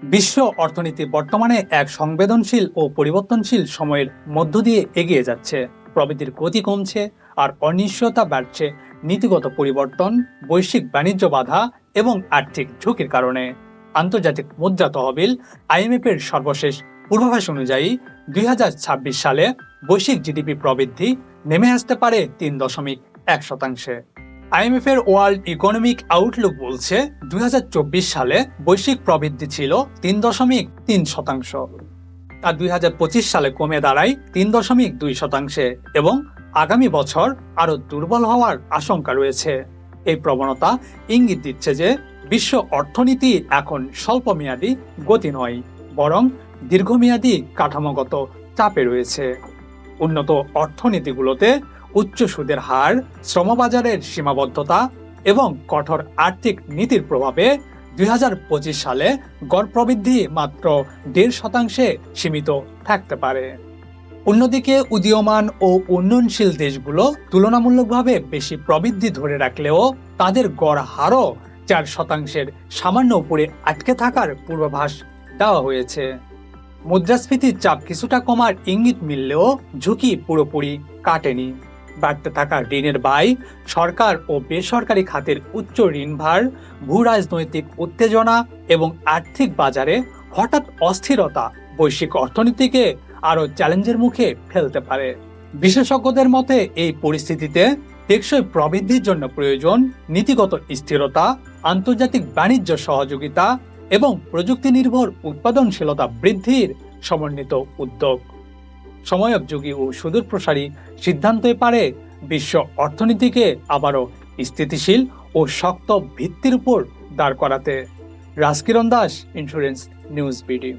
বিশ্ব অর্থনীতি বর্তমানে এক সংবেদনশীল ও পরিবর্তনশীল সময়ের মধ্য দিয়ে এগিয়ে যাচ্ছে। প্রবৃদ্ধির গতি কমছে আর অনিশ্চয়তা বাড়ছে নীতিগত পরিবর্তন, বৈশ্বিক বাণিজ্য বাধা এবং আর্থিক ঝুঁকির কারণে। আন্তর্জাতিক মুদ্রা তহবিল IMF এর সর্বশেষ পূর্বাভাস অনুযায়ী 2026 সালে বৈশ্বিক জিডিপি প্রবৃদ্ধি নেমে আসতে পারে 3.1%। IMF এর ওয়ার্ল্ড ইকোনমিক আউটলুক বলছে 2024 সালে বৈশ্বিক প্রবৃদ্ধি ছিল 3.3%। তা 2025 সালে কমে দাঁড়ায় 3.2%, এবং আগামী বছর আরো দুর্বল হওয়ার আশঙ্কা রয়েছে। এই প্রবণতা ইঙ্গিত দিচ্ছে যে বিশ্ব অর্থনীতি এখন স্বল্পমেয়াদী গতি নয়, বরং দীর্ঘমেয়াদী কাঠামোগত চাপে রয়েছে। উন্নত অর্থনীতিগুলোতে উচ্চ সুদের হার, শ্রমবাজারের সীমাবদ্ধতা এবং কঠোর আর্থিক নীতির প্রভাবে 2025 সালে গড় প্রবৃদ্ধি মাত্র 1.5% সীমিত থাকতে পারে। অন্যদিকে উদীয়মান ও উন্নয়নশীল দেশগুলো তুলনামূলকভাবে বেশি প্রবৃদ্ধি ধরে রাখলেও তাদের গড় হারও 4%-এর সামান্য উপরে আটকে থাকার পূর্বাভাস দেওয়া হয়েছে। মুদ্রাস্ফীতির চাপ কিছুটা কমার ইঙ্গিত মিললেও ঝুঁকি পুরোপুরি কাটেনি। বাড়তে থাকা ঋণের ব্যয়, সরকার ও বেসরকারি খাতের উচ্চ ঋণভার, ভূ রাজনৈতিক উত্তেজনা এবং আর্থিক বাজারে হঠাৎ অস্থিরতা বৈশ্বিক অর্থনীতিকে আরও চ্যালেঞ্জের মুখে ফেলতে পারে। বিশেষজ্ঞদের মতে এই পরিস্থিতিতে টেকসই প্রবৃদ্ধির জন্য প্রয়োজন নীতিগত স্থিরতা, আন্তর্জাতিক বাণিজ্য সহযোগিতা এবং প্রযুক্তি নির্ভর উৎপাদনশীলতা বৃদ্ধির সমন্বিত উদ্যোগ। সময়োপযোগী ও সুদূরপ্রসারী সিদ্ধান্তই পারে বিশ্ব অর্থনীতিকে আবারও স্থিতিশীল ও শক্ত ভিত্তির উপর দাঁড় করাতে। Rajkiran Das, insurance news BD.